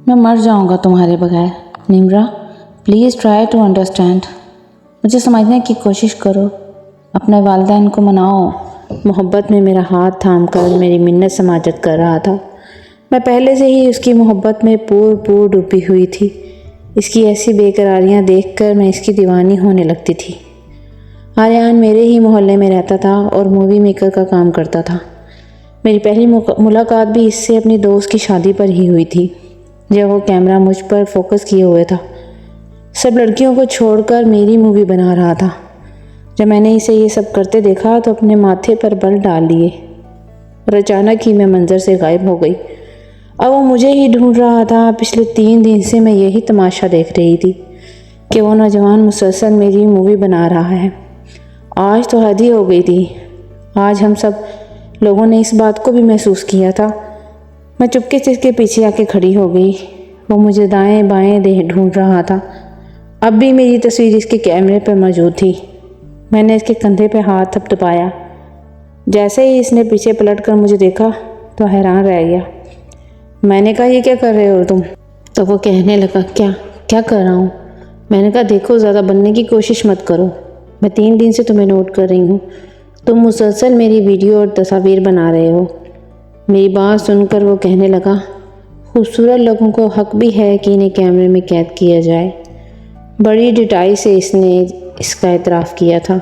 میں مر جاؤں گا تمہارے بغیر۔ Nimra please try to understand, مجھے سمجھنے کی کوشش کرو، اپنے والدین کو مناؤ۔ محبت میں میرا ہاتھ تھام کر میری منت سماجت کر رہا تھا۔ میں پہلے سے ہی اس کی محبت میں پور ڈوبی ہوئی تھی۔ اس کی ایسی بے قراریاں دیکھ کر میں اس کی دیوانی ہونے لگتی تھی۔ آریان میرے ہی محلے میں رہتا تھا اور مووی میکر کا کام کرتا تھا۔ میری پہلی ملاقات بھی اس سے اپنی دوست کی شادی پر ہی ہوئی تھی، جب وہ کیمرہ مجھ پر فوکس کیے ہوئے تھا، سب لڑکیوں کو چھوڑ کر میری مووی بنا رہا تھا۔ جب میں نے اسے یہ سب کرتے دیکھا تو اپنے ماتھے پر بل ڈال لیے اور اچانک ہی میں منظر سے غائب ہو گئی۔ اب وہ مجھے ہی ڈھونڈ رہا تھا۔ پچھلے 3 دن سے میں یہی تماشا دیکھ رہی تھی کہ وہ نوجوان مسلسل میری مووی بنا رہا ہے۔ آج تو حد ہی ہو گئی تھی۔ آج ہم سب لوگوں نے اس بات کو بھی محسوس کیا تھا۔ میں چپکے سے اس کے پیچھے آ کے کھڑی ہو گئی۔ وہ مجھے دائیں بائیں ڈھونڈ رہا تھا۔ اب بھی میری تصویر اس کے کیمرے پر موجود تھی۔ میں نے اس کے کندھے پہ ہاتھ تھپتھپایا۔ جیسے ہی اس نے پیچھے پلٹ کر مجھے دیکھا تو حیران رہ گیا۔ میں نے کہا یہ کیا کر رہے ہو تم؟ تو وہ کہنے لگا کیا کر رہا ہوں؟ میں نے کہا دیکھو زیادہ بننے کی کوشش مت کرو، میں 3 دن سے تمہیں نوٹ کر رہی ہوں، تم مسلسل میری ویڈیو اور تصاویر بنا رہے ہو۔ میری بات سن کر وہ کہنے لگا خوبصورت لوگوں کو حق بھی ہے کہ انہیں کیمرے میں قید کیا جائے۔ بڑی ڈٹائی سے اس نے اس کا اعتراف کیا تھا۔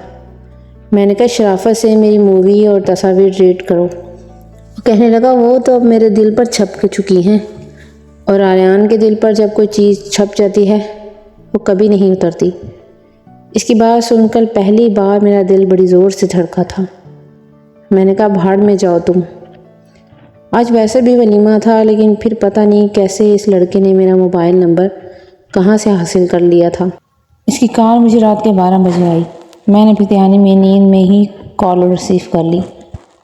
میں نے کہا شرافت سے میری مووی اور تصاویر ڈیلیٹ کرو۔ وہ کہنے لگا وہ تو اب میرے دل پر چھپ چکی ہیں، اور آریان کے دل پر جب کوئی چیز چھپ جاتی ہے وہ کبھی نہیں اترتی۔ اس کی بات سن کر پہلی بار میرا دل بڑی زور سے دھڑکا تھا۔ میں نے کہا بھاڑ میں جاؤ تم۔ آج ویسے بھی ولیمہ تھا، لیکن پھر پتہ نہیں کیسے اس لڑکے نے میرا موبائل نمبر کہاں سے حاصل کر لیا تھا۔ اس کی کال مجھے رات کے 12 بجے آئی۔ میں نے پتیانی میں نیند میں ہی کال ریسیو کر لی۔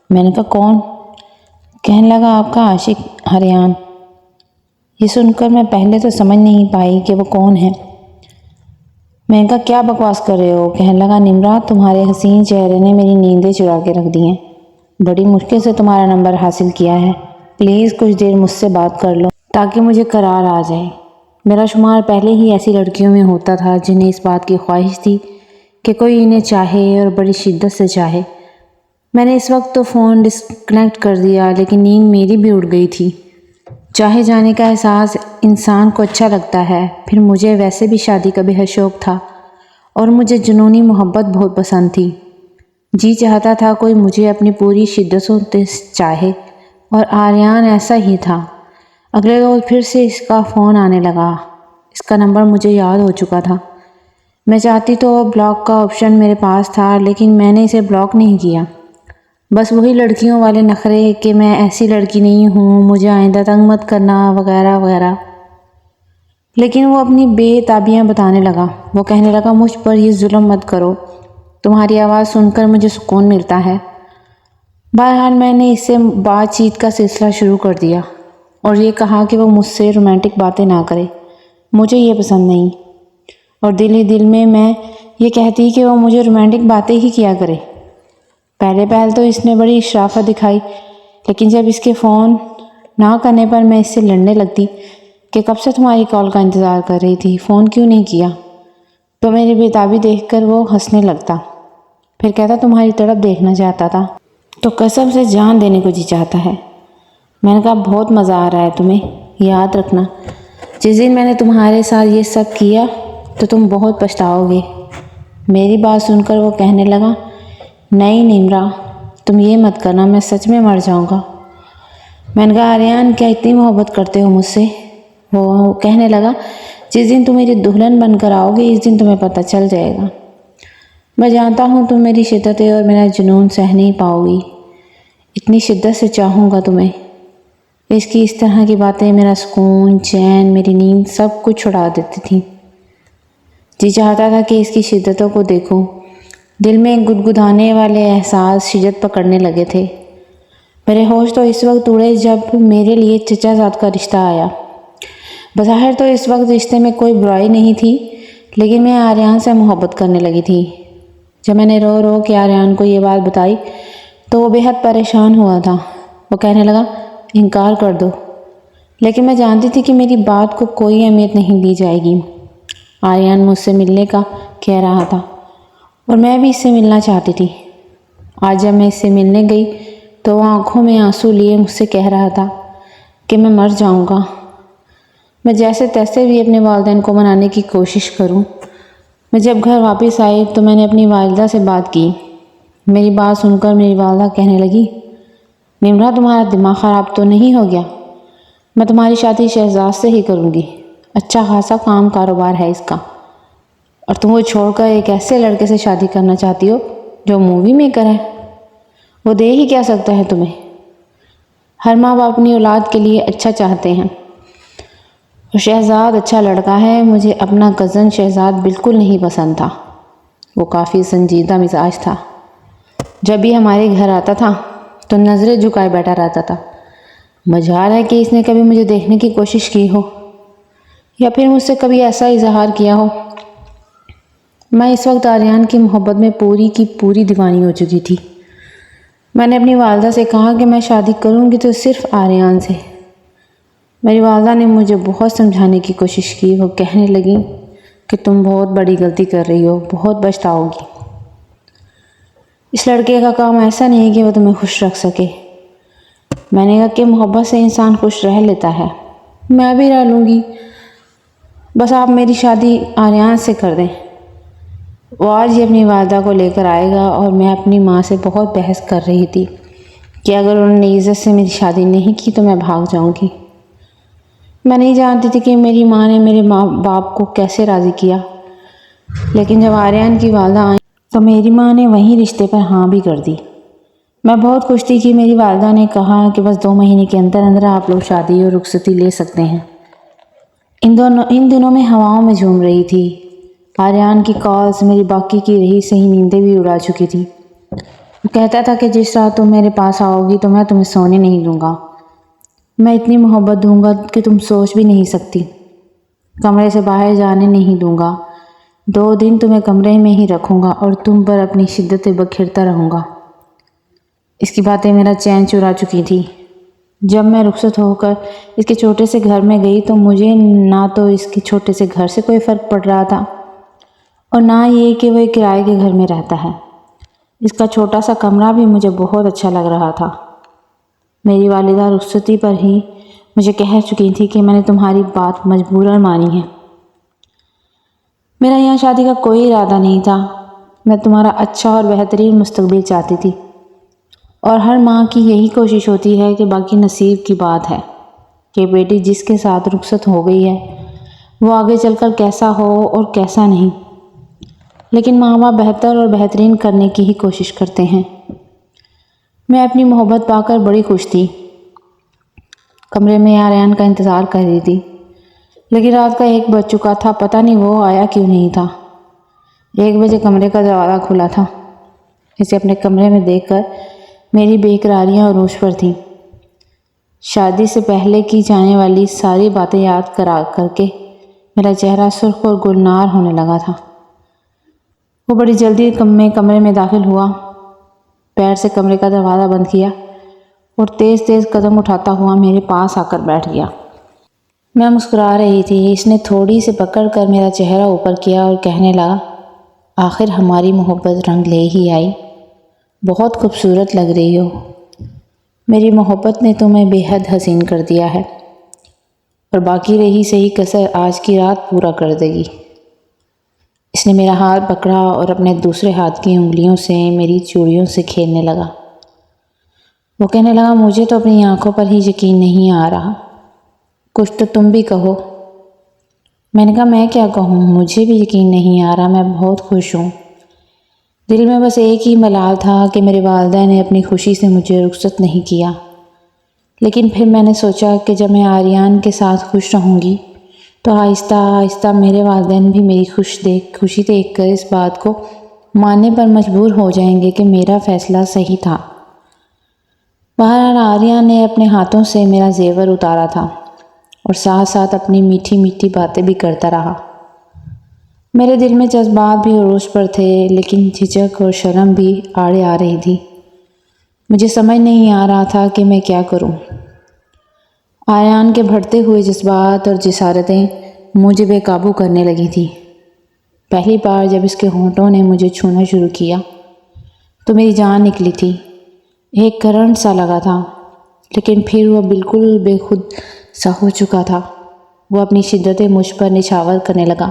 میں نے کہا کون؟ کہنے لگا آپ کا عاشق آریان۔ یہ سن کر میں پہلے تو سمجھ نہیں پائی کہ وہ کون ہے۔ میں نے کہا کیا بکواس کر رہے ہو؟ کہنے لگا نمرا تمہارے حسین چہرے نے میری نیندیں چرا کے رکھ دی ہیں، بڑی مشکل سے تمہارا نمبر حاصل کیا ہے، پلیز کچھ دیر مجھ سے بات کر لو تاکہ مجھے قرار آ جائے۔ میرا شمار پہلے ہی ایسی لڑکیوں میں ہوتا تھا جنہیں اس بات کی خواہش تھی کہ کوئی انہیں چاہے اور بڑی شدت سے چاہے۔ میں نے اس وقت تو فون ڈسکنیکٹ کر دیا، لیکن نیند میری بھی اڑ گئی تھی۔ چاہے جانے کا احساس انسان کو اچھا لگتا ہے، پھر مجھے ویسے بھی شادی کا بے حد شوق تھا اور مجھے جنونی محبت بہت پسند تھی۔ جی چاہتا تھا کوئی مجھے اپنی پوری شدتوں سے چاہے، اور آریان ایسا ہی تھا۔ اگلے روز پھر سے اس کا فون آنے لگا۔ اس کا نمبر مجھے یاد ہو چکا تھا۔ میں چاہتی تو بلاک کا آپشن میرے پاس تھا، لیکن میں نے اسے بلاک نہیں کیا۔ بس وہی لڑکیوں والے نخرے کہ میں ایسی لڑکی نہیں ہوں، مجھے آئندہ تنگ مت کرنا وغیرہ وغیرہ۔ لیکن وہ اپنی بے تابیاں بتانے لگا۔ وہ کہنے لگا مجھ پر یہ ظلم مت کرو، تمہاری آواز سن کر مجھے سکون ملتا ہے۔ بہرحال میں نے اس سے بات چیت کا سلسلہ شروع کر دیا اور یہ کہا کہ وہ مجھ سے رومانٹک باتیں نہ کرے، مجھے یہ پسند نہیں، اور دل ہی دل میں یہ کہتی کہ وہ مجھے رومانٹک باتیں ہی کیا کرے۔ پہل تو اس نے بڑی شرافت دکھائی، لیکن جب اس کے فون نہ کرنے پر میں اس سے لڑنے لگتی کہ کب سے تمہاری کال کا انتظار کر رہی تھی، فون کیوں نہیں کیا؟ تو میری بےتابی دیکھ کر وہ ہنسنے لگتا، پھر کہتا تمہاری تڑپ دیکھنا چاہتا تھا تو قسم سے جان دینے کو جی چاہتا ہے۔ میں نے کہا بہت مزہ آ رہا ہے تمہیں، یاد رکھنا جس دن میں نے تمہارے ساتھ یہ سب کیا تو تم بہت پچھتاؤ گے۔ میری بات سن کر وہ کہنے لگا نہیں نمرا تم یہ مت کرنا، میں سچ میں مر جاؤں گا۔ میں نے کہا آریان کیا اتنی محبت کرتے ہو مجھ سے؟ وہ کہنے لگا جس دن تم میری دلہن بن کر آؤ گے اس دن تمہیں پتہ چل جائے گا۔ میں جانتا ہوں تم میری شدتیں اور میرا جنون سہ نہیں پاؤ گی، اتنی شدت سے چاہوں گا تمہیں۔ اس کی اس طرح کی باتیں میرا سکون، چین، میری نیند سب کچھ چھڑا دیتی تھیں۔ جی چاہتا تھا کہ اس کی شدتوں کو دیکھوں۔ دل میں گدگدانے والے احساس شدت پکڑنے لگے تھے۔ میرے ہوش تو اس وقت اڑے جب میرے لیے چچا زاد کا رشتہ آیا۔ بظاہر تو اس وقت رشتے میں کوئی برائی نہیں تھی، لیکن میں آریان سے محبت کرنے لگی تھی۔ جب میں نے رو رو کے آریان کو یہ بات بتائی تو وہ بے حد پریشان ہوا تھا۔ وہ کہنے لگا انکار کر دو، لیکن میں جانتی تھی کہ میری بات کو کوئی اہمیت نہیں دی جائے گی۔ آریان مجھ سے ملنے کا کہہ رہا تھا اور میں بھی اس سے ملنا چاہتی تھی۔ آج جب میں اس سے ملنے گئی تو وہ آنکھوں میں آنسو لیے مجھ سے کہہ رہا تھا کہ میں مر جاؤں گا۔ میں جیسے تیسے بھی اپنے والدین کو منانے کی کوشش کروں۔ میں جب گھر واپس آئی تو میں نے اپنی والدہ سے بات کی۔ میری بات سن کر میری والدہ کہنے لگی، نمرہ تمہارا دماغ خراب تو نہیں ہو گیا؟ میں تمہاری شادی شہزاد سے ہی کروں گی، اچھا خاصا کام کاروبار ہے اس کا، اور تم وہ چھوڑ کر ایک ایسے لڑکے سے شادی کرنا چاہتی ہو جو مووی میکر ہے۔ وہ دے ہی کیا سکتا ہے تمہیں؟ ہر ماں باپ اپنی اولاد کے لیے اچھا چاہتے ہیں، اور شہزاد اچھا لڑکا ہے۔ مجھے اپنا کزن شہزاد بالکل نہیں پسند تھا۔ وہ کافی سنجیدہ مزاج تھا۔ جب بھی ہمارے گھر آتا تھا تو نظریں جھکائے بیٹھا رہتا تھا۔ مجال ہے کہ اس نے کبھی مجھے دیکھنے کی کوشش کی ہو یا پھر مجھ سے کبھی ایسا اظہار کیا ہو۔ میں اس وقت آریان کی محبت میں پوری کی پوری دیوانی ہو چکی تھی۔ میں نے اپنی والدہ سے کہا کہ میں شادی کروں گی تو صرف آریان سے۔ میری والدہ نے مجھے بہت سمجھانے کی کوشش کی۔ وہ کہنے لگی کہ تم بہت بڑی غلطی کر رہی ہو، بہت پچھتاؤ گی۔ اس لڑکے کا کام ایسا نہیں کہ وہ تمہیں خوش رکھ سکے۔ میں نے کہا کہ محبت سے انسان خوش رہ لیتا ہے، میں بھی رہ لوں گی، بس آپ میری شادی آریان سے کر دیں۔ وہ آج ہی اپنی والدہ کو لے کر آئے گا، اور میں اپنی ماں سے بہت بحث کر رہی تھی کہ اگر انہوں نے عزت سے میری شادی نہیں کی تو میں بھاگ جاؤں گی۔ میں نہیں جانتی تھی کہ میری ماں نے میرے ماں باپ کو کیسے راضی کیا، لیکن جب آریان کی والدہ آئیں تو میری ماں نے وہیں رشتے پر ہاں بھی کر دی۔ میں بہت خوش تھی کہ میری والدہ نے کہا کہ بس 2 مہینے کے اندر اندر آپ لوگ شادی اور رخصتی لے سکتے ہیں۔ ان دنوں میں ہواؤں میں جھوم رہی تھی۔ آریان کی کالز میری باقی کی رہی صحیح نیندیں بھی اڑا چکی تھی۔ وہ کہتا تھا کہ جس رات تم میرے پاس آؤ گی تو میں تمہیں سونے نہیں دوں گا، میں اتنی محبت دوں گا کہ تم سوچ بھی نہیں سکتی، کمرے سے باہر جانے نہیں دوں گا، 2 دن تمہیں کمرے میں ہی رکھوں گا اور تم پر اپنی شدتیں بکھیرتا رہوں گا۔ اس کی باتیں میرا چین چرا چکی تھی۔ جب میں رخصت ہو کر اس کے چھوٹے سے گھر میں گئی تو مجھے نہ تو اس کے چھوٹے سے گھر سے کوئی فرق پڑ رہا تھا اور نہ یہ کہ وہ ایک کرائے کے گھر میں رہتا ہے۔ اس کا چھوٹا سا کمرہ بھی مجھے بہت اچھا لگ رہا تھا۔ میری والدہ رخصتی پر ہی مجھے کہہ چکی تھی کہ میں نے تمہاری بات مجبوراً مانی ہے۔ میرا یہاں شادی کا کوئی ارادہ نہیں تھا۔ میں تمہارا اچھا اور بہترین مستقبل چاہتی تھی، اور ہر ماں کی یہی کوشش ہوتی ہے کہ باقی نصیب کی بات ہے کہ بیٹی جس کے ساتھ رخصت ہو گئی ہے وہ آگے چل کر کیسا ہو اور کیسا نہیں، لیکن ماں باپ بہتر اور بہترین کرنے کی ہی کوشش کرتے ہیں۔ میں اپنی محبت پا کر بڑی خوش تھی۔ کمرے میں آریان کا انتظار کر رہی تھی، لیکن رات کا 1 بج چکا تھا، پتہ نہیں وہ آیا کیوں نہیں تھا۔ 1 بجے کمرے کا دروازہ کھلا تھا۔ اسے اپنے کمرے میں دیکھ کر میری بے قراریاں عروج پر تھیں۔ شادی سے پہلے کی جانے والی ساری باتیں یاد کر کے میرا چہرہ سرخ اور گلنار ہونے لگا تھا۔ وہ بڑی جلدی کمرے میں داخل ہوا، پیر سے کمرے کا دروازہ بند کیا اور تیز تیز قدم اٹھاتا ہوا میرے پاس آ کر بیٹھ گیا۔ میں مسکرا رہی تھی۔ اس نے تھوڑی سی پکڑ کر میرا چہرہ اوپر کیا اور کہنے لگا، آخر ہماری محبت رنگ لے ہی آئی، بہت خوبصورت لگ رہی ہو۔ میری محبت نے تمہیں بے حد حسین کر دیا ہے، اور باقی رہی صحیح کسر آج کی رات پورا کر دے گی۔ اس نے میرا ہاتھ پکڑا اور اپنے دوسرے ہاتھ کی انگلیوں سے میری چوڑیوں سے کھیلنے لگا۔ وہ کہنے لگا، مجھے تو اپنی آنکھوں پر ہی یقین نہیں آ رہا، کچھ تو تم بھی کہو۔ میں نے کہا، میں کیا کہوں، مجھے بھی یقین نہیں آ رہا، میں بہت خوش ہوں۔ دل میں بس ایک ہی ملال تھا کہ میرے والدہ نے اپنی خوشی سے مجھے رخصت نہیں کیا، لیکن پھر میں نے سوچا کہ جب میں آریان کے ساتھ خوش رہوں گی تو آہستہ آہستہ میرے والدین بھی میری خوشی دیکھ کر اس بات کو ماننے پر مجبور ہو جائیں گے کہ میرا فیصلہ صحیح تھا۔ بہرحال آریان نے اپنے ہاتھوں سے میرا زیور اتارا تھا اور ساتھ ساتھ اپنی میٹھی میٹھی باتیں بھی کرتا رہا۔ میرے دل میں جذبات بھی عروج پر تھے، لیکن جھجک اور شرم بھی آڑے آ رہی تھی۔ مجھے سمجھ نہیں آ رہا تھا کہ میں کیا کروں۔ آریان کے بڑھتے ہوئے جذبات اور جسارتیں مجھے بے قابو کرنے لگی تھی۔ پہلی بار جب اس کے ہونٹوں نے مجھے چھونا شروع کیا تو میری جان نکلی تھی۔ ایک کرنٹ سا لگا تھا، لیکن پھر وہ بالکل بے خود سا ہو چکا تھا۔ وہ اپنی شدتیں مجھ پر نچھاور کرنے لگا۔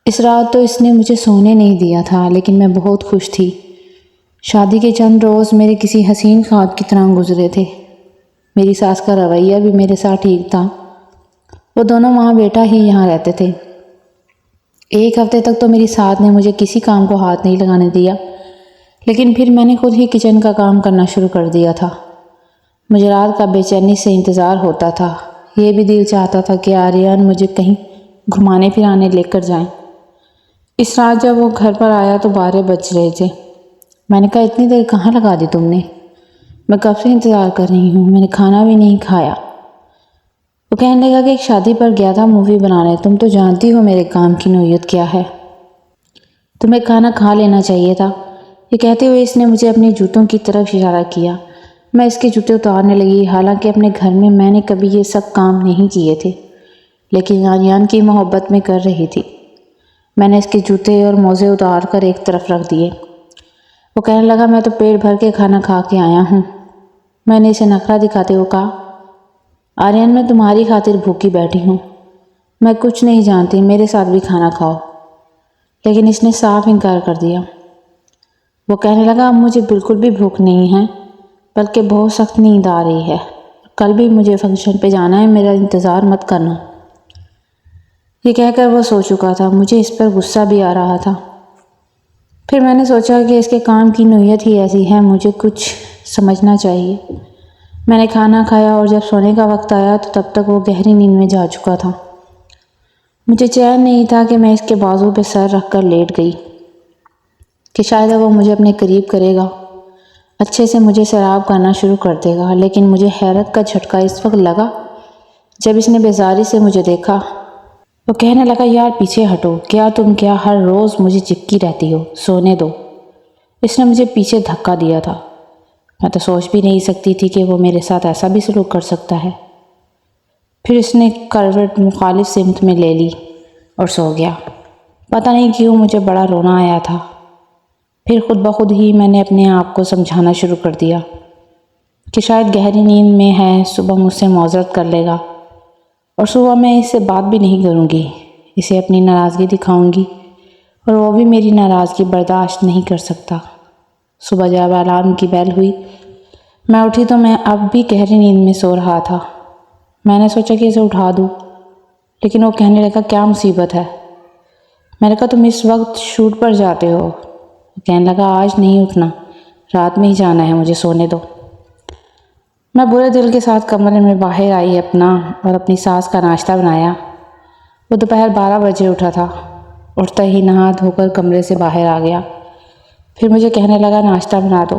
اس رات تو اس نے مجھے سونے نہیں دیا تھا، لیکن میں بہت خوش تھی۔ شادی کے چند روز میرے کسی حسین خواب کی طرح گزرے تھے۔ میری ساس کا رویہ بھی میرے ساتھ ٹھیک تھا۔ وہ دونوں ماں بیٹا ہی یہاں رہتے تھے۔ ایک ہفتے تک تو میری ساس نے مجھے کسی کام کو ہاتھ نہیں لگانے دیا، لیکن پھر میں نے خود ہی کچن کا کام کرنا شروع کر دیا تھا۔ مجھے رات کا بے چینی سے انتظار ہوتا تھا۔ یہ بھی دل چاہتا تھا کہ آریان مجھے کہیں گھمانے پھرانے لے کر جائیں۔ اس رات جب وہ گھر پر آیا تو 12 بج رہے تھے۔ میں نے کہا، اتنی دیر کہاں لگا دی تم نے؟ میں کب سے انتظار کر رہی ہوں، میں نے کھانا بھی نہیں کھایا۔ وہ کہنے لگا کہ ایک شادی پر گیا تھا مووی بنانے، تم تو جانتی ہو میرے کام کی نوعیت کیا ہے، تمہیں کھانا کھا لینا چاہیے تھا۔ یہ کہتے ہوئے اس نے مجھے اپنے جوتوں کی طرف اشارہ کیا۔ میں اس کے جوتے اتارنے لگی، حالانکہ اپنے گھر میں نے کبھی یہ سب کام نہیں کیے تھے، لیکن آریان کی محبت میں کر رہی تھی۔ میں نے اس کے جوتے اور موزے اتار کر ایک طرف رکھ دیے۔ وہ کہنے لگا، میں تو پیٹ بھر کے کھانا کھا کے آیا ہوں۔ میں نے اسے نخرہ دکھاتے ہوئے کہا، آریان میں تمہاری خاطر بھوکی بیٹھی ہوں، میں کچھ نہیں جانتی، میرے ساتھ بھی کھانا کھاؤ۔ لیکن اس نے صاف انکار کر دیا۔ وہ کہنے لگا، اب مجھے بالکل بھی بھوک نہیں ہے، بلکہ بہت سخت نیند آ رہی ہے، کل بھی مجھے فنکشن پہ جانا ہے، میرا انتظار مت کرنا۔ یہ کہہ کر وہ سو چکا تھا۔ مجھے اس پر غصہ بھی آ رہا تھا۔ پھر میں نے سوچا کہ اس کے کام کی نوعیت ہی ایسی ہے، مجھے کچھ سمجھنا چاہیے۔ میں نے کھانا کھایا اور جب سونے کا وقت آیا تو تب تک وہ گہری نیند میں جا چکا تھا۔ مجھے چین نہیں تھا کہ میں اس کے بازو پہ سر رکھ کر لیٹ گئی کہ شاید وہ مجھے اپنے قریب کرے گا، اچھے سے مجھے سیراب کرنا شروع کر دے گا۔ لیکن مجھے حیرت کا جھٹکا اس وقت لگا جب اس نے بیزاری سے مجھے دیکھا۔ وہ کہنے لگا، یار پیچھے ہٹو، تم ہر روز مجھے چپکی رہتی ہو، سونے دو۔ اس نے مجھے پیچھے دھکا دیا تھا۔ میں تو سوچ بھی نہیں سکتی تھی کہ وہ میرے ساتھ ایسا بھی سلوک کر سکتا ہے۔ پھر اس نے کروٹ مخالف سمت میں لے لی اور سو گیا۔ پتہ نہیں کیوں مجھے بڑا رونا آیا تھا۔ پھر خود بخود ہی میں نے اپنے آپ کو سمجھانا شروع کر دیا کہ شاید گہری نیند میں ہے، صبح مجھ سے معذرت کر لے گا، اور صبح میں اس سے بات بھی نہیں کروں گی، اسے اپنی ناراضگی دکھاؤں گی، اور وہ بھی میری ناراضگی برداشت نہیں کر سکتا۔ صبح جب الارم کی بیل ہوئی، میں اٹھی تو میں اب بھی گہری نیند میں سو رہا تھا۔ میں نے سوچا کہ اسے اٹھا دوں، لیکن وہ کہنے لگا، کیا مصیبت ہے؟ میں نے کہا، تم اس وقت شوٹ پر جاتے ہو۔ وہ کہنے لگا، آج نہیں اٹھنا، رات میں ہی جانا ہے، مجھے سونے دو۔ میں برے دل کے ساتھ کمرے میں باہر آئی اور اپنی ساس کا ناشتہ بنایا۔ وہ دوپہر 12 بجے اٹھا تھا۔ اٹھتا ہی نہا دھو کر کمرے سے باہر آ گیا۔ پھر مجھے کہنے لگا، ناشتہ بنا دو۔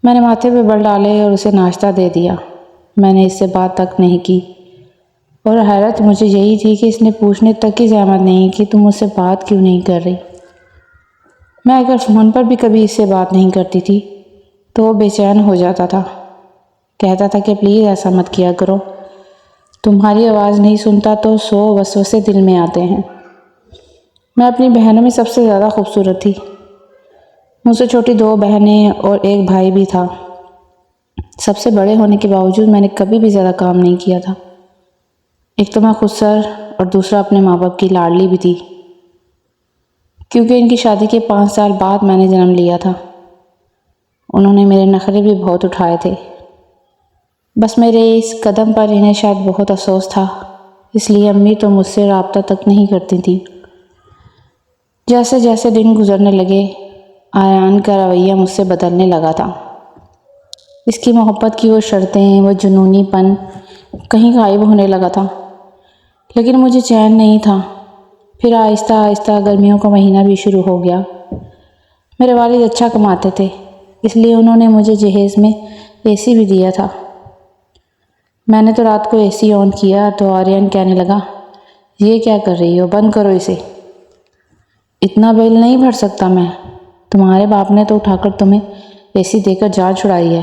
میں نے ماتھے پہ بل ڈالے اور اسے ناشتہ دے دیا۔ میں نے اس سے بات تک نہیں کی، اور حیرت مجھے یہی تھی کہ اس نے پوچھنے تک کی زحمت نہیں کہ تم مجھ سے بات کیوں نہیں کر رہی۔ میں اگر فون پر بھی کبھی اس سے بات نہیں کرتی تھی تو وہ بے چین ہو جاتا تھا، کہتا تھا کہ پلیز ایسا مت کیا کرو، تمہاری آواز نہیں سنتا تو 100 وسوسے دل میں آتے ہیں۔ میں اپنی بہنوں میں سب سے زیادہ خوبصورت تھی۔ مجھ سے چھوٹی 2 بہنیں اور ایک بھائی بھی تھا۔ سب سے بڑے ہونے کے باوجود میں نے کبھی بھی زیادہ کام نہیں کیا تھا۔ ایک تو میں خود سر اور دوسرا اپنے ماں باپ کی لاڈلی بھی تھی، کیونکہ ان کی شادی کے 5 سال بعد میں نے جنم لیا تھا۔ انہوں نے میرے نخرے بھی بہت اٹھائے تھے۔ بس میرے اس قدم پر انہیں شاید بہت افسوس تھا، اس لیے امی تو مجھ سے رابطہ تک نہیں کرتی تھیں۔ جیسے جیسے دن گزرنے لگے، آریان کا رویہ مجھ سے بدلنے لگا تھا۔ اس کی محبت کی وہ شرطیں، وہ جنونی پن کہیں غائب ہونے لگا تھا، لیکن مجھے چین نہیں تھا۔ پھر آہستہ آہستہ گرمیوں کا مہینہ بھی شروع ہو گیا۔ میرے والد اچھا کماتے تھے، اس لیے انہوں نے مجھے جہیز میں AC بھی دیا تھا۔ میں نے تو رات کو AC آن کیا تو آریان کہنے لگا، یہ کیا کر رہی ہو، بند کرو اسے۔ اتنا بل نہیں بھر سکتا میں، تمہارے باپ نے تو اٹھا کر تمہیں AC دے کر جان چھڑائی ہے۔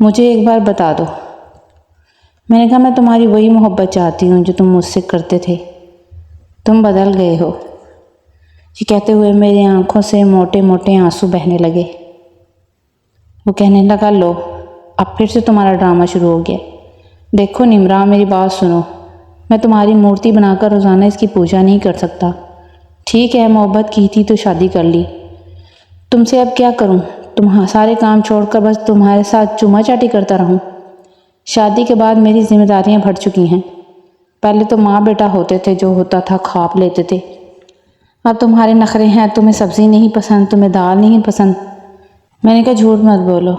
مجھے ایک بار بتا دو۔ میں نے کہا میں تمہاری وہی محبت چاہتی ہوں جو تم مجھ سے کرتے تھے، تم بدل گئے ہو۔ یہ کہتے ہوئے میری آنکھوں سے موٹے موٹے آنسو بہنے لگے۔ وہ کہنے لگا، لو اب پھر سے تمہارا ڈرامہ شروع ہو گیا۔ دیکھو نمرا، میری بات سنو، میں تمہاری مورتی بنا کر روزانہ اس کی پوجا نہیں کر سکتا۔ ٹھیک ہے، محبت کی تھی تو شادی کر لی، تم سے اب کیا کروں؟ تم سارے کام چھوڑ کر بس تمہارے ساتھ چوما چاٹی کرتا رہوں؟ شادی کے بعد میری ذمہ داریاں بڑھ چکی ہیں۔ پہلے تو ماں بیٹا ہوتے تھے، جو ہوتا تھا کھاپ لیتے تھے۔ اب تمہارے نخرے ہیں، تمہیں سبزی نہیں پسند، تمہیں دال نہیں پسند۔ میں نے کہا جھوٹ مت بولو،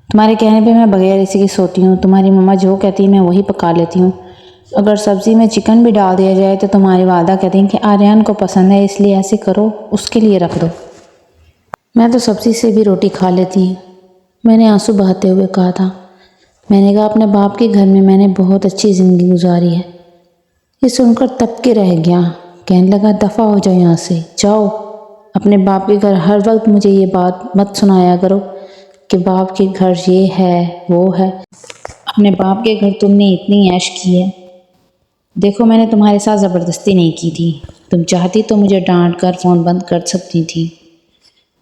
تمہارے کہنے پہ میں بغیر اسی کی سوتی ہوں۔ تمہاری مما جو کہتی ہے میں وہی پکا لیتی ہوں۔ اگر سبزی میں چکن بھی ڈال دیا جائے تو تمہاری والدہ کہتی ہیں کہ آریان کو پسند ہے، اس لیے ایسے کرو، اس کے لیے رکھ دو۔ میں تو سبزی سے بھی روٹی کھا لیتی ہوں۔ میں نے آنسو بہاتے ہوئے کہا تھا۔ میں نے کہا اپنے باپ کے گھر میں نے بہت اچھی زندگی گزاری ہے۔ یہ سن کر تب کے رہ گیا، کہنے لگا دفع ہو جاؤ یہاں سے، جاؤ اپنے باپ کے گھر۔ ہر وقت مجھے یہ بات مت سنایا کرو کہ باپ کے گھر یہ ہے وہ ہے۔ اپنے باپ کے گھر تم نے اتنی عیش کی ہے۔ دیکھو میں نے تمہارے ساتھ زبردستی نہیں کی تھی، تم چاہتی تو مجھے ڈانٹ کر فون بند کر سکتی تھی،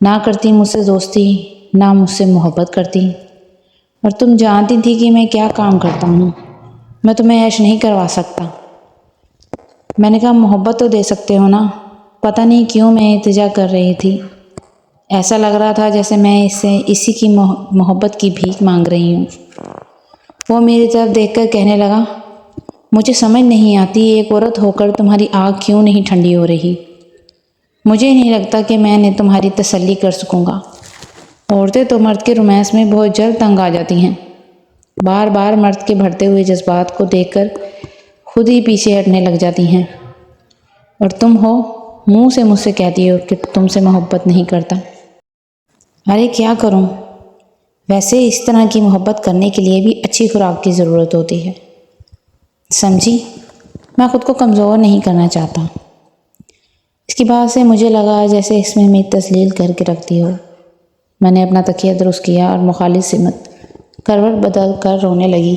نہ کرتی مجھ سے دوستی، نہ مجھ سے محبت کرتی۔ اور تم جانتی تھی کہ میں کیا کام کرتا ہوں، میں تمہیں عیش نہیں کروا سکتا۔ میں نے کہا محبت تو دے سکتے ہو نا۔ پتہ نہیں کیوں میں التجا کر رہی تھی، ایسا لگ رہا تھا جیسے میں اسی کی محبت کی بھیک مانگ رہی ہوں۔ وہ میری طرف دیکھ کر کہنے لگا، مجھے سمجھ نہیں آتی ایک عورت ہو کر تمہاری آنکھ کیوں نہیں ٹھنڈی ہو رہی۔ مجھے نہیں لگتا کہ میں نے تمہاری تسلی کر سکوں گا۔ عورتیں تو مرد کے رومانس میں بہت جلد تنگ آ جاتی ہیں، بار بار مرد کے بڑھتے ہوئے جذبات کو دیکھ کر خود ہی پیچھے ہٹنے لگ جاتی ہیں، اور تم ہو منہ سے مجھ سے کہتی ہو کہ تم سے محبت نہیں کرتا۔ ارے کیا کروں؟ ویسے اس طرح کی محبت کرنے کے لیے بھی اچھی خوراک کی ضرورت ہوتی ہے، سمجھی؟ میں خود کو کمزور نہیں کرنا چاہتا۔ اس کی بات سے مجھے لگا جیسے اس میں میری تذلیل کر کے رکھ دی ہو۔ میں نے اپنا تکیہ درست کیا اور مخالف سمت کروٹ بدل کر رونے لگی۔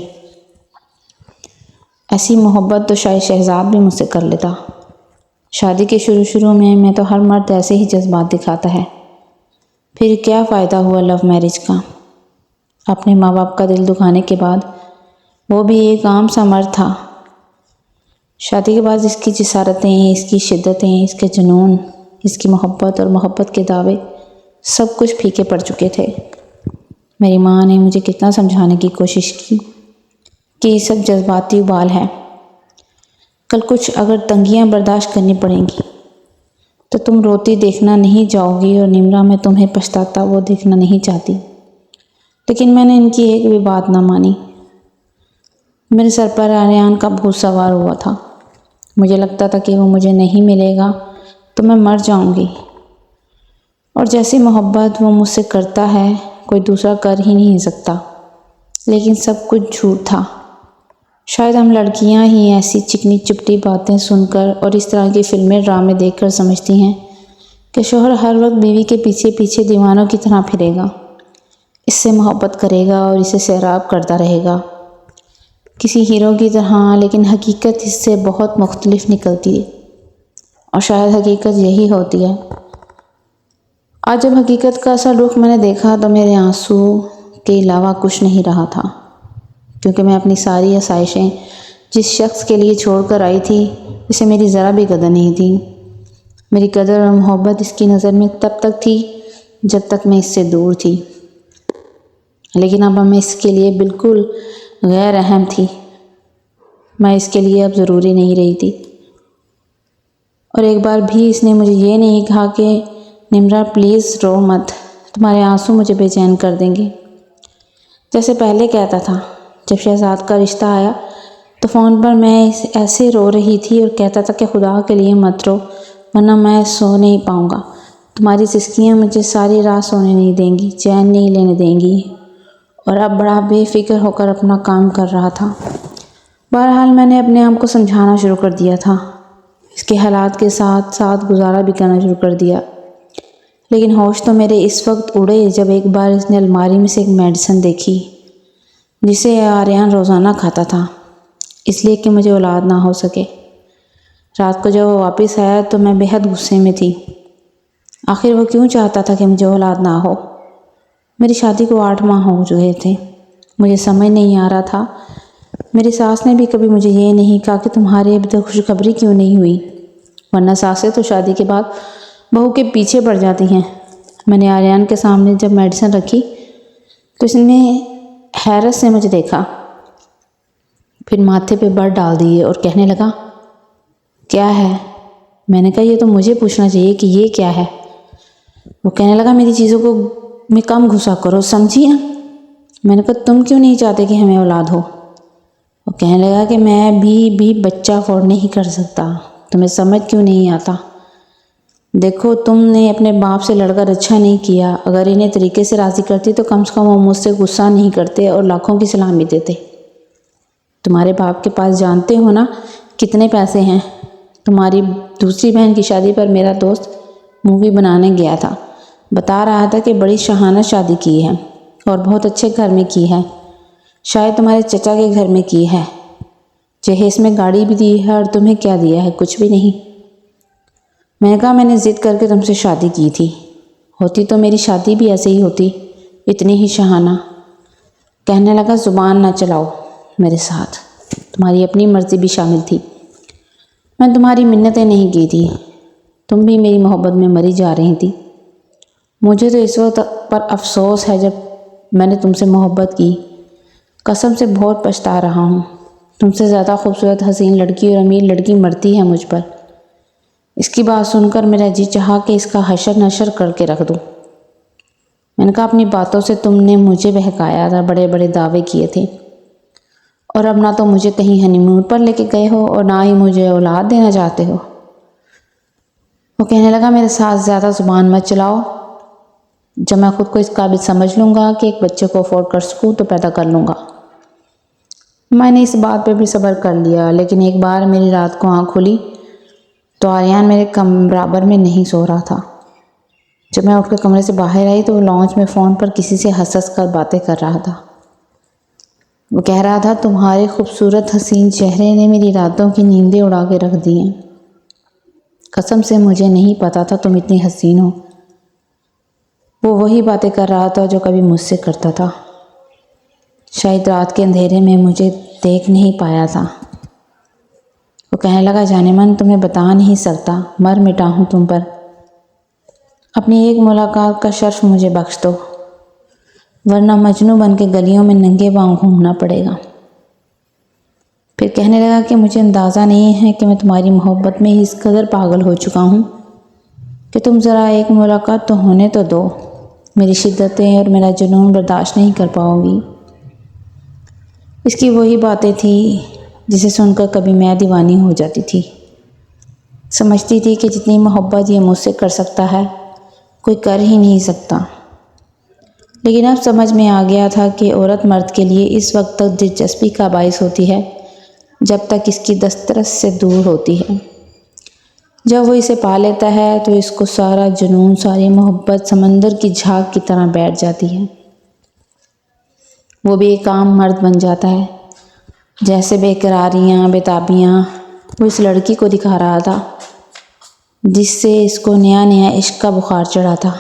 ایسی محبت تو شاید شہزاد بھی مجھ سے کر لیتا۔ شادی کے شروع میں تو ہر مرد ایسے ہی جذبات دکھاتا ہے، پھر کیا فائدہ ہوا لو میرج کا؟ اپنے ماں باپ کا دل دکھانے کے بعد وہ بھی ایک عام سا مرد تھا۔ شادی کے بعد اس کی جسارتیں، اس کی شدتیں، اس کے جنون، اس کی محبت اور محبت کے دعوے سب کچھ پھیکے پڑ چکے تھے۔ میری ماں نے مجھے کتنا سمجھانے کی کوشش کی کہ یہ سب جذباتی ابال ہے، کل کچھ اگر تنگیاں برداشت کرنی پڑیں گی تو تم روتی دیکھنا نہیں جاؤ گی، اور نمرا میں تمہیں پچھتاتا وہ دیکھنا نہیں چاہتی۔ لیکن میں نے ان کی ایک بھی بات نہ مانی۔ میرے سر پر آریان کا بھوت سوار ہوا تھا۔ مجھے لگتا تھا کہ وہ مجھے نہیں ملے گا تو میں مر جاؤں گی، اور جیسی محبت وہ مجھ سے کرتا ہے کوئی دوسرا کر ہی نہیں سکتا۔ لیکن سب کچھ جھوٹ تھا۔ شاید ہم لڑکیاں ہی ایسی چکنی چپٹی باتیں سن کر اور اس طرح کی فلمیں ڈرامے دیکھ کر سمجھتی ہیں کہ شوہر ہر وقت بیوی کے پیچھے پیچھے دیوانوں کی طرح پھرے گا، اس سے محبت کرے گا اور اسے سیراب کرتا رہے گا کسی ہیرو کی طرح۔ لیکن حقیقت اس سے بہت مختلف نکلتی ہے، اور شاید حقیقت یہی ہوتی ہے۔ آج جب حقیقت کا اصل رخ میں نے دیکھا تو میرے آنسو کے علاوہ کچھ نہیں رہا تھا، کیونکہ میں اپنی ساری آسائشیں جس شخص کے لیے چھوڑ کر آئی تھی اسے میری ذرا بھی قدر نہیں تھی۔ میری قدر اور محبت اس کی نظر میں تب تک تھی جب تک میں اس سے دور تھی، لیکن اب میں اس کے لیے بالکل غیر اہم تھی۔ میں اس کے لیے اب ضروری نہیں رہی تھی۔ اور ایک بار بھی اس نے مجھے یہ نہیں کہا کہ نمرا پلیز رو مت، تمہارے آنسو مجھے بے چین کر دیں گے، جیسے پہلے کہتا تھا۔ جب شہزاد کا رشتہ آیا تو فون پر میں ایسے رو رہی تھی اور کہتا تھا کہ خدا کے لیے مت رو ورنہ میں سو نہیں پاؤں گا، تمہاری سسکیاں مجھے ساری رات سونے نہیں دیں گی، چین نہیں لینے دیں گی۔ اور اب بڑا بے فکر ہو کر اپنا کام کر رہا تھا۔ بہرحال میں نے اپنے آپ کو سمجھانا شروع کر دیا تھا، اس کے حالات کے ساتھ ساتھ گزارا بھی کرنا شروع کر دیا۔ لیکن ہوش تو میرے اس وقت اڑے جب ایک بار اس نے الماری میں سے ایک میڈیسن دیکھی جسے آریان روزانہ کھاتا تھا، اس لیے کہ مجھے اولاد نہ ہو سکے۔ رات کو جب وہ واپس آیا تو میں بے حد غصے میں تھی۔ آخر وہ کیوں چاہتا تھا کہ مجھے اولاد نہ ہو؟ میری شادی کو 8 ماہ ہو چکے تھے۔ مجھے سمجھ نہیں آ رہا تھا۔ میری ساس نے بھی کبھی مجھے یہ نہیں کہا کہ تمہاری ابھی تک خوشخبری کیوں نہیں ہوئی، ورنہ ساسیں تو شادی کے بعد بہو کے پیچھے پڑ جاتی ہیں۔ میں نے آریان کے سامنے جب میڈیسن رکھی تو اس نے حیرت سے مجھے دیکھا، پھر ماتھے پہ بر ڈال دیے اور کہنے لگا، کیا ہے؟ میں نے کہا یہ تو مجھے پوچھنا چاہیے کہ یہ کیا ہے۔ وہ کہنے لگا میری چیزوں کو میں کم گھسا کرو، سمجھی نا؟ میں نے کہا تم کیوں نہیں چاہتے کہ ہمیں اولاد ہو؟ وہ کہنے لگا کہ میں بھی بچہ افورڈ نہیں کر سکتا، تمہیں سمجھ کیوں نہیں آتا؟ دیکھو تم نے اپنے باپ سے لڑ کر اچھا نہیں کیا، اگر انہیں طریقے سے راضی کرتی تو کم سے کم وہ مجھ سے غصہ نہیں کرتے اور لاکھوں کی سلامی دیتے۔ تمہارے باپ کے پاس جانتے ہو نا کتنے پیسے ہیں؟ تمہاری دوسری بہن کی شادی پر میرا دوست مووی بنانے گیا تھا، بتا رہا تھا کہ بڑی شاہانہ شادی کی ہے اور بہت اچھے گھر میں کی ہے، شاید تمہارے چچا کے گھر میں کی ہے۔ جہیز میں گاڑی بھی دی ہے اور تمہیں کیا دیا ہے؟ کچھ بھی نہیں۔ میں نے کہا میں نے ضد کر کے تم سے شادی کی تھی، ہوتی تو میری شادی بھی ایسے ہی ہوتی، اتنی ہی شاہانہ۔ کہنے لگا زبان نہ چلاؤ میرے ساتھ، تمہاری اپنی مرضی بھی شامل تھی، میں تمہاری منتیں نہیں کی تھی، تم بھی میری محبت میں مری جا رہی تھی۔ مجھے تو اس وقت پر افسوس ہے جب میں نے تم سے محبت کی، قسم سے بہت پچھتا رہا ہوں۔ تم سے زیادہ خوبصورت حسین لڑکی اور امیر لڑکی مرتی ہے مجھ پر۔ اس کی بات سن کر میرا جی چاہا کہ اس کا حشر نشر کر کے رکھ دوں۔ میں نے کہا اپنی باتوں سے تم نے مجھے بہکایا تھا، بڑے بڑے دعوے کیے تھے، اور اب نہ تو مجھے کہیں ہنی مون پر لے کے گئے ہو اور نہ ہی مجھے اولاد دینا چاہتے ہو۔ وہ کہنے لگا میرے ساتھ زیادہ زبان مت چلاؤ، جب میں خود کو اس قابل سمجھ لوں گا کہ ایک بچے کو افورڈ کر سکوں تو پیدا کر لوں گا۔ میں نے اس بات پہ بھی صبر کر لیا، لیکن ایک بار میری رات کو آنکھ کھلی تو آریان میرے برابر میں نہیں سو رہا تھا۔ جب میں اٹھ کے کمرے سے باہر آئی تو وہ لانچ میں فون پر کسی سے ہنس کر باتیں کر رہا تھا۔ وہ کہہ رہا تھا تمہارے خوبصورت حسین چہرے نے میری راتوں کی نیندیں اڑا کے رکھ دی ہیں، قسم سے مجھے نہیں پتا تھا تم اتنی حسین ہو۔ وہ وہی باتیں کر رہا تھا جو کبھی مجھ سے کرتا تھا، شاید رات کے اندھیرے میں مجھے دیکھ نہیں پایا تھا۔ وہ کہنے لگا جانے من تمہیں بتا نہیں سکتا، مر مٹا ہوں تم پر، اپنی ایک ملاقات کا شرف مجھے بخش دو، ورنہ مجنوں بن کے گلیوں میں ننگے پاؤں گھومنا پڑے گا۔ پھر کہنے لگا کہ مجھے اندازہ نہیں ہے کہ میں تمہاری محبت میں اس قدر پاگل ہو چکا ہوں کہ تم ذرا ایک ملاقات تو ہونے تو دو، میری شدتیں اور میرا جنون برداشت نہیں کر پاؤ گی۔ اس کی وہی باتیں تھیں جسے سن کر کبھی میں دیوانی ہو جاتی تھی، سمجھتی تھی کہ جتنی محبت یہ مجھ سے کر سکتا ہے کوئی کر ہی نہیں سکتا۔ لیکن اب سمجھ میں آ گیا تھا کہ عورت مرد کے لیے اس وقت تک دلچسپی کا باعث ہوتی ہے جب تک اس کی دسترس سے دور ہوتی ہے۔ جب وہ اسے پا لیتا ہے تو اس کو سارا جنون، ساری محبت سمندر کی جھاگ کی طرح بیٹھ جاتی ہے۔ وہ بھی ایک عام مرد بن جاتا ہے، جیسے بے قراریاں، بے تابیاں وہ اس لڑکی کو دکھا رہا تھا جس سے اس کو نیا نیا عشق کا بخار چڑھا تھا،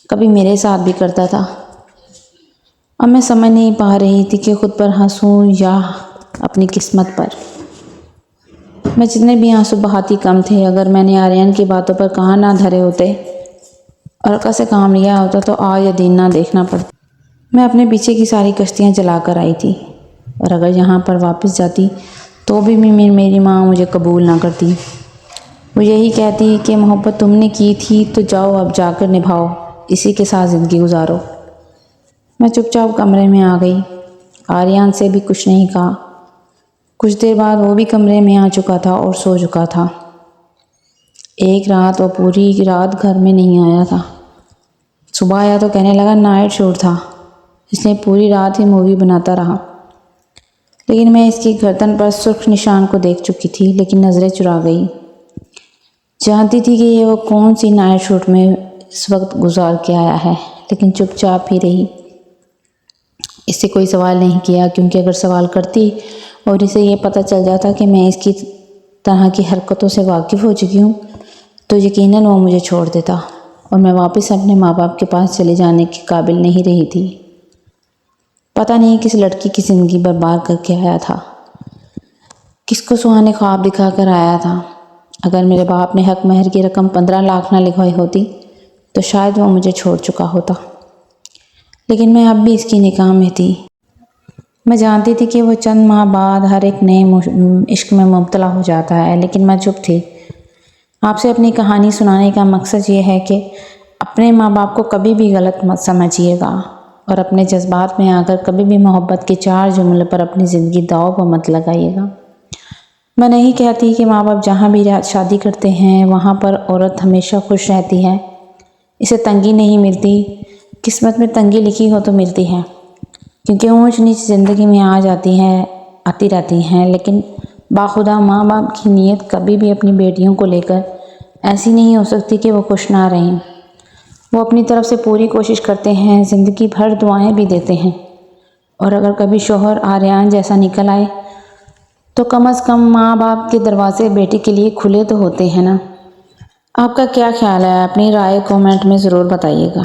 کبھی میرے ساتھ بھی کرتا تھا۔ اب میں سمجھ نہیں پا رہی تھی کہ خود پر ہنسوں یا اپنی قسمت پر۔ میں جتنے بھی آنسو بہاتی کم تھے، اگر میں نے آریان کی باتوں پر کہاں نہ دھرے ہوتے اور عقل سے کام لیا ہوتا تو آج یہ دن نہ دیکھنا پڑتا۔ میں اپنے پیچھے کی ساری کشتیاں جلا کر آئی تھی، اور اگر یہاں پر واپس جاتی تو بھی میری ماں مجھے قبول نہ کرتی۔ وہ یہی کہتی کہ محبت تم نے کی تھی تو جاؤ اب جا کر نبھاؤ، اسی کے ساتھ زندگی گزارو۔ میں چپ چاپ کمرے میں آ گئی، آریان سے بھی کچھ نہیں کہا۔ کچھ دیر بعد وہ بھی کمرے میں آ چکا تھا اور سو چکا تھا۔ ایک رات وہ پوری رات گھر میں نہیں آیا تھا۔ صبح آیا تو کہنے لگا نائٹ شوٹ تھا، اس نے پوری رات ہی مووی بناتا رہا۔ لیکن میں اس کی گردن پر سرخ نشان کو دیکھ چکی تھی، لیکن نظریں چرا گئی۔ جانتی تھی کہ یہ وہ کون سی نائٹ شوٹ میں اس وقت گزار کے آیا ہے، لیکن چپ چاپ ہی رہی۔ اس سے کوئی سوال نہیں کیا، کیونکہ اگر سوال کرتی اور اسے یہ پتہ چل جاتا کہ میں اس کی طرح کی حرکتوں سے واقف ہو چکی ہوں تو یقیناً وہ مجھے چھوڑ دیتا اور میں واپس اپنے ماں باپ کے پاس چلے جانے کے قابل نہیں رہی تھی۔ پتہ نہیں کس لڑکی کی زندگی برباد کر کے آیا تھا، کس کو سہانے خواب دکھا کر آیا تھا۔ اگر میرے باپ نے حق مہر کی رقم 15 لاکھ نہ لکھوائی ہوتی تو شاید وہ مجھے چھوڑ چکا ہوتا، لیکن میں اب بھی اس کی نکاح میں تھی۔ میں جانتی تھی کہ وہ چند ماہ بعد ہر ایک نئے عشق میں مبتلا ہو جاتا ہے، لیکن میں چپ تھی۔ آپ سے اپنی کہانی سنانے کا مقصد یہ ہے کہ اپنے ماں باپ کو کبھی بھی غلط مت سمجھیے گا اور اپنے جذبات میں آ کر کبھی بھی محبت کے 4 جملوں پر اپنی زندگی داؤ پر مت لگائیے گا۔ میں نہیں کہتی کہ ماں باپ جہاں بھی شادی کرتے ہیں وہاں پر عورت ہمیشہ خوش رہتی ہے، اسے تنگی نہیں ملتی، قسمت میں تنگی لکھی ہو تو ملتی ہے، کیونکہ اونچ نیچ زندگی میں آتی رہتی ہیں، لیکن باخدا ماں باپ کی نیت کبھی بھی اپنی بیٹیوں کو لے کر ایسی نہیں ہو سکتی کہ وہ خوش نہ رہیں۔ وہ اپنی طرف سے پوری کوشش کرتے ہیں، زندگی بھر دعائیں بھی دیتے ہیں، اور اگر کبھی شوہر آریان جیسا نکل آئے تو کم از کم ماں باپ کے دروازے بیٹی کے لیے کھلے تو ہوتے ہیں نا۔ آپ کا کیا خیال ہے؟ اپنی رائے کومنٹ میں ضرور بتائیے گا۔